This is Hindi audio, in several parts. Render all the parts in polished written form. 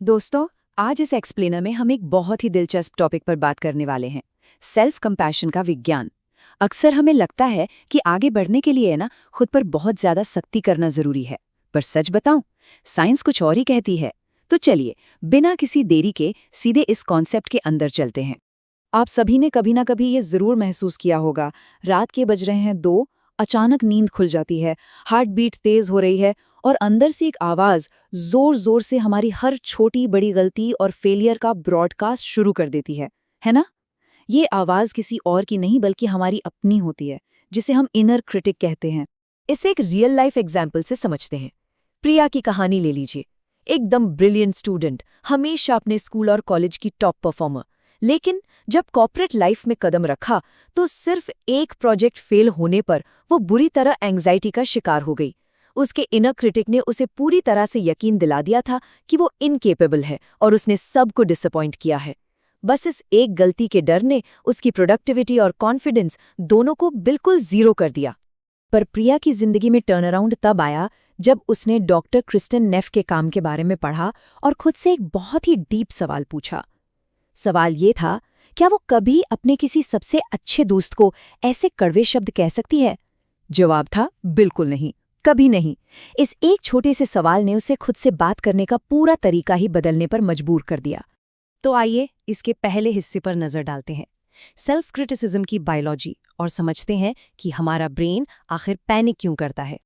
दोस्तों, आज इस एक्सप्लेनर में हम एक बहुत ही दिलचस्प टॉपिक पर बात करने वाले हैं, सेल्फ कंपैशन का विज्ञान। अक्सर हमें लगता है कि आगे बढ़ने के लिए ना खुद पर बहुत ज्यादा सख्ती करना जरूरी है, पर सच बताऊं, साइंस कुछ और ही कहती है। तो चलिए, बिना किसी देरी के सीधे इस कॉन्सेप्ट के अंदर चलते हैं। आप सभी ने कभी ना कभी ये जरूर महसूस किया होगा, रात के बज रहे हैं 2, अचानक नींद खुल जाती है, हार्ट बीट तेज हो रही है और अंदर से एक आवाज जोर जोर से हमारी हर छोटी बड़ी गलती और फेलियर का ब्रॉडकास्ट शुरू कर देती है ना? ये आवाज किसी और की नहीं बल्कि हमारी अपनी होती है, जिसे हम इनर क्रिटिक कहते हैं। इसे एक रियल लाइफ एग्जाम्पल से समझते हैं। प्रिया की कहानी ले लीजिए। एकदम ब्रिलियंट स्टूडेंट, हमेशा अपने स्कूल और कॉलेज की टॉप परफॉर्मर। लेकिन जब कॉर्पोरेट लाइफ में कदम रखा तो सिर्फ एक प्रोजेक्ट फेल होने पर वो बुरी तरह एंग्जाइटी का शिकार हो गई। उसके इनर क्रिटिक ने उसे पूरी तरह से यकीन दिला दिया था कि वो इनकेपेबल है और उसने सबको डिसअपॉइंट किया है। बस इस एक गलती के डर ने उसकी प्रोडक्टिविटी और कॉन्फिडेंस दोनों को बिल्कुल जीरो कर दिया। पर प्रिया की जिंदगी में टर्न अराउंड तब आया जब उसने डॉक्टर क्रिस्टन नेफ के काम के बारे में पढ़ा और खुद से एक बहुत ही डीप सवाल पूछा। सवाल ये था, क्या वो कभी अपने किसी सबसे अच्छे दोस्त को ऐसे कड़वे शब्द कह सकती है? जवाब था, बिल्कुल नहीं, कभी नहीं। इस एक छोटे से सवाल ने उसे खुद से बात करने का पूरा तरीका ही बदलने पर मजबूर कर दिया। तो आइए इसके पहले हिस्से पर नजर डालते हैं, सेल्फ क्रिटिसिज्म की बायोलॉजी, और समझते हैं कि हमारा ब्रेन आखिर पैनिक क्यों करता है।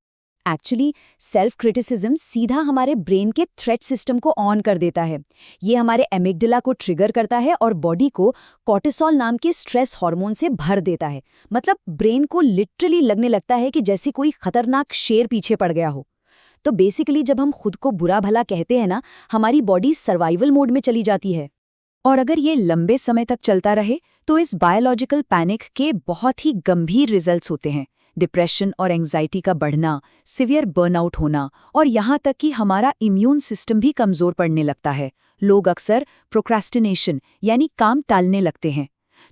एक्चुअली सेल्फ क्रिटिसिज्म सीधा हमारे ब्रेन के थ्रेट सिस्टम को ऑन कर देता है। ये हमारे एमिगडाला को ट्रिगर करता है और बॉडी को कॉर्टिसोल नाम के स्ट्रेस हार्मोन से भर देता है। मतलब ब्रेन को लिटरली लगने लगता है कि जैसे कोई खतरनाक शेर पीछे पड़ गया हो। तो बेसिकली जब हम खुद को बुरा भला कहते हैं ना, हमारी बॉडी सर्वाइवल मोड में चली जाती है। और अगर ये लंबे समय तक चलता रहे तो इस बायोलॉजिकल पैनिक के बहुत ही गंभीर रिजल्ट्स होते हैं। डिप्रेशन और एंग्जाइटी का बढ़ना, सिवियर बर्नआउट होना और यहाँ तक कि हमारा इम्यून सिस्टम भी कमजोर पड़ने लगता है। लोग अक्सर प्रोक्रेस्टिनेशन यानी काम टालने लगते हैं।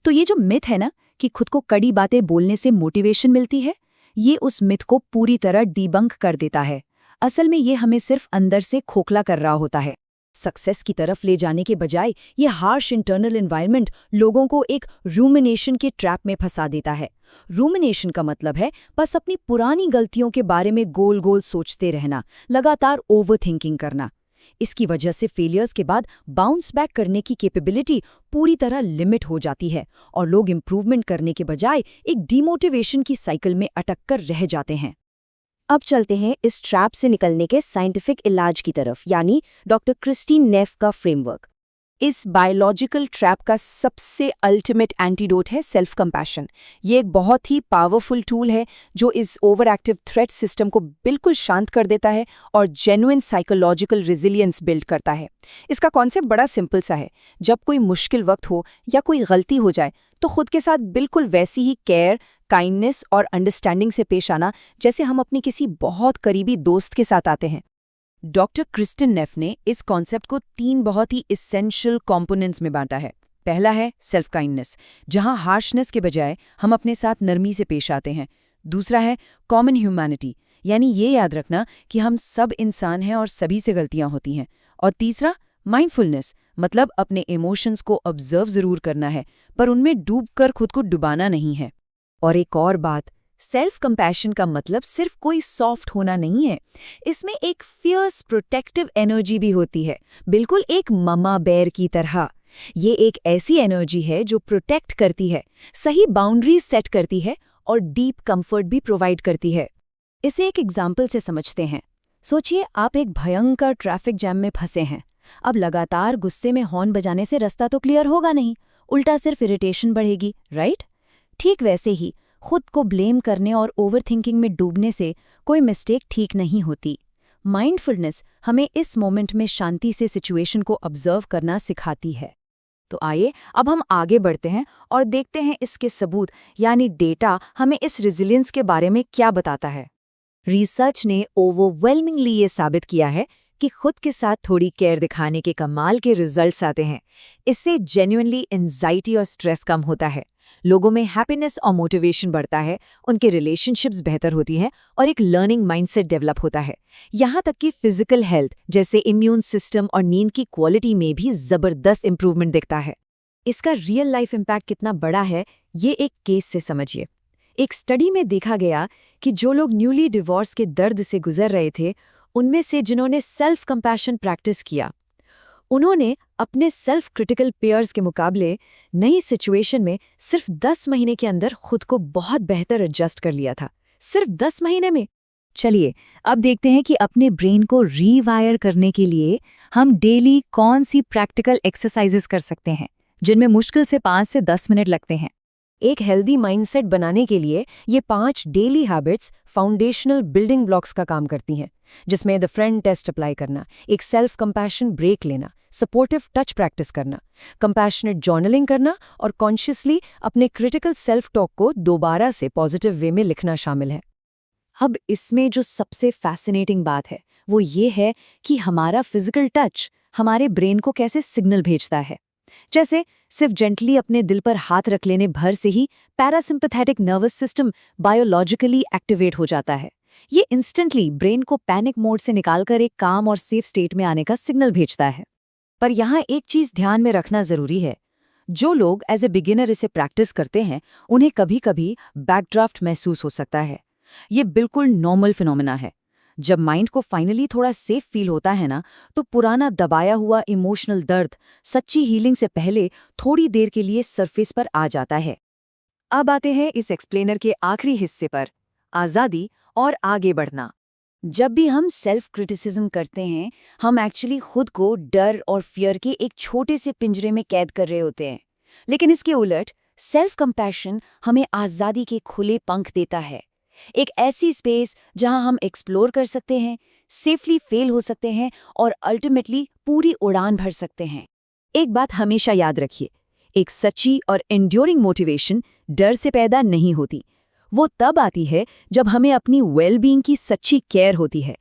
तो ये जो मिथ है ना कि खुद को कड़ी बातें बोलने से मोटिवेशन मिलती है, ये उस मिथ को पूरी तरह डीबंक कर देता है। असल में ये हमें सिर्फ अंदर से खोखला कर रहा होता है। सक्सेस की तरफ ले जाने के बजाय ये हार्श इंटरनल एनवायरनमेंट लोगों को एक रूमिनेशन के ट्रैप में फंसा देता है। रूमिनेशन का मतलब है बस अपनी पुरानी गलतियों के बारे में गोल गोल सोचते रहना, लगातार ओवरथिंकिंग करना। इसकी वजह से फेलियर्स के बाद बाउंस बैक करने की कैपेबिलिटी पूरी तरह लिमिट हो जाती है और लोग इंप्रूवमेंट करने के बजाय एक डिमोटिवेशन की साइकिल में अटक कर रह जाते हैं। अब चलते हैं इस ट्रैप से निकलने के साइंटिफिक इलाज की तरफ, यानी डॉक्टर क्रिस्टीन नेफ का फ्रेमवर्क। इस बायोलॉजिकल ट्रैप का सबसे अल्टीमेट एंटीडोट है सेल्फ कंपैशन। ये एक बहुत ही पावरफुल टूल है जो इस ओवर एक्टिव थ्रेट सिस्टम को बिल्कुल शांत कर देता है और जेन्युइन साइकोलॉजिकल रेजिलियंस बिल्ड करता है। इसका कॉन्सेप्ट बड़ा सिंपल सा है। जब कोई मुश्किल वक्त हो या कोई गलती हो जाए तो खुद के साथ बिल्कुल वैसी ही केयर, काइंडनेस और अंडरस्टैंडिंग से पेश आना जैसे हम अपने किसी बहुत करीबी दोस्त के साथ आते हैं। डॉक्टर क्रिस्टन नेफ ने इस कॉन्सेप्ट को 3 बहुत ही इसेंशियल कंपोनेंट्स में बांटा है। पहला है सेल्फ काइंडनेस, जहां हार्शनेस के बजाय हम अपने साथ नरमी से पेश आते हैं। दूसरा है कॉमन ह्यूमैनिटी, यानी ये याद रखना कि हम सब इंसान हैं और सभी से गलतियां होती हैं। और तीसरा माइंडफुलनेस, मतलब अपने इमोशंस को ऑब्जर्व जरूर करना है पर उनमें डूबकर खुद को डुबाना नहीं है। और एक और बात, सेल्फ कंपैशन का मतलब सिर्फ कोई सॉफ्ट होना नहीं है। इसमें एक फियर्स प्रोटेक्टिव एनर्जी भी होती है, बिल्कुल एक ममा बेयर की तरह। ये एक ऐसी एनर्जी है जो प्रोटेक्ट करती है, सही बाउंड्रीज सेट करती है और डीप कंफर्ट भी प्रोवाइड करती है। इसे एक एग्जाम्पल से समझते हैं। सोचिए आप एक भयंकर ट्रैफिक जैम में फंसे हैं। अब लगातार गुस्से में हॉर्न बजाने से रास्ता तो क्लियर होगा नहीं, उल्टा सिर्फ इरिटेशन बढ़ेगी, राइट? ठीक वैसे ही खुद को ब्लेम करने और ओवरथिंकिंग में डूबने से कोई मिस्टेक ठीक नहीं होती। माइंडफुलनेस हमें इस मोमेंट में शांति से सिचुएशन को ऑब्जर्व करना सिखाती है। तो आइए अब हम आगे बढ़ते हैं और देखते हैं इसके सबूत, यानी डेटा हमें इस रेजिलियंस के बारे में क्या बताता है। रिसर्च ने ओवरवेलमिंगली ये साबित किया है कि खुद के साथ थोड़ी केयर दिखाने के कमाल के रिजल्ट्स आते हैं। इससे जेन्युइनली एंजाइटी और स्ट्रेस कम होता है, लोगों में हैप्पीनेस और मोटिवेशन बढ़ता है, उनके रिलेशनशिप्स बेहतर होती हैं और एक लर्निंग माइंडसेट डेवलप होता है। यहाँ तक कि फिजिकल हेल्थ जैसे इम्यून सिस्टम और नींद की क्वालिटी में भी जबरदस्त इंप्रूवमेंट दिखता है। इसका रियल लाइफ इम्पैक्ट कितना बड़ा है, ये एक केस से समझिए। एक स्टडी में देखा गया कि जो लोग न्यूली डिवोर्स के दर्द से गुजर रहे थे, उनमें से जिन्होंने सेल्फ कंपैशन प्रैक्टिस किया, उन्होंने अपने सेल्फ क्रिटिकल पेयर्स के मुकाबले नई सिचुएशन में सिर्फ 10 महीने के अंदर खुद को बहुत बेहतर एडजस्ट कर लिया था। सिर्फ 10 महीने में। चलिए अब देखते हैं कि अपने ब्रेन को रीवायर करने के लिए हम डेली कौन सी प्रैक्टिकल एक्सरसाइजेस कर सकते हैं, जिनमें मुश्किल से 5 से 10 मिनट लगते हैं। एक हेल्दी माइंडसेट बनाने के लिए ये 5 daily habits foundational building blocks का काम करती हैं, जिसमें द फ्रेंड टेस्ट अप्लाई करना, एक सेल्फ कंपैशन ब्रेक लेना, सपोर्टिव टच प्रैक्टिस करना, कंपैशनेट जर्नलिंग करना और कॉन्शियसली अपने क्रिटिकल सेल्फ टॉक को दोबारा से पॉजिटिव वे में लिखना शामिल है। अब इसमें जो सबसे फैसिनेटिंग बात है वो ये है कि हमारा फिजिकल टच हमारे ब्रेन को कैसे सिग्नल भेजता है। जैसे सिर्फ जेंटली अपने दिल पर हाथ रख लेने भर से ही parasympathetic nervous system biologically activate हो जाता है। ये इंस्टेंटली ब्रेन को पैनिक मोड से निकालकर एक काम और सेफ स्टेट में आने का सिग्नल भेजता है। पर यहाँ एक चीज ध्यान में रखना जरूरी है, जो लोग एज ए बिगिनर इसे प्रैक्टिस करते हैं उन्हें कभी कभी बैकड्राफ्ट महसूस हो सकता है। ये बिल्कुल नॉर्मल फिनोमेना है। जब माइंड को फाइनली थोड़ा सेफ फील होता है ना, तो पुराना दबाया हुआ इमोशनल दर्द सच्ची हीलिंग से पहले थोड़ी देर के लिए सरफेस पर आ जाता है। अब आते हैं इस एक्सप्लेनर के आखिरी हिस्से पर, आज़ादी और आगे बढ़ना। जब भी हम सेल्फ क्रिटिसिज्म करते हैं, हम एक्चुअली खुद को डर और फियर के एक छोटे से पिंजरे में कैद कर रहे होते हैं। लेकिन इसके उलट सेल्फ कंपैशन हमें आज़ादी के खुले पंख देता है, एक ऐसी स्पेस जहां हम एक्सप्लोर कर सकते हैं, सेफली फेल हो सकते हैं और अल्टीमेटली पूरी उड़ान भर सकते हैं। एक बात हमेशा याद रखिए, एक सच्ची और एंड्योरिंग मोटिवेशन डर से पैदा नहीं होती। वो तब आती है जब हमें अपनी वेलबींग की सच्ची केयर होती है।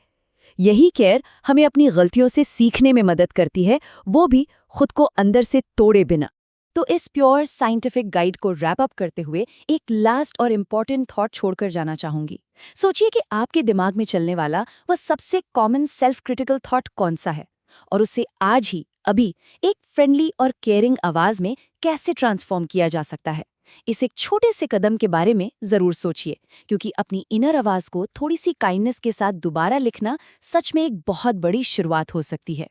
यही केयर हमें अपनी गलतियों से सीखने में मदद करती है, वो भी खुद को अंदर से तोड़े बिना। तो इस प्योर साइंटिफिक गाइड को रैप अप करते हुए एक लास्ट और इम्पॉर्टेंट थॉट छोड़कर जाना चाहूंगी। सोचिए कि आपके दिमाग में चलने वाला वह सबसे कॉमन सेल्फ क्रिटिकल थॉट कौन सा है, और उसे आज ही अभी एक फ्रेंडली और केयरिंग आवाज में कैसे ट्रांसफॉर्म किया जा सकता है। इस एक छोटे से कदम के बारे में जरूर सोचिए, क्योंकि अपनी इनर आवाज को थोड़ी सी काइंडनेस के साथ दोबारा लिखना सच में एक बहुत बड़ी शुरुआत हो सकती है।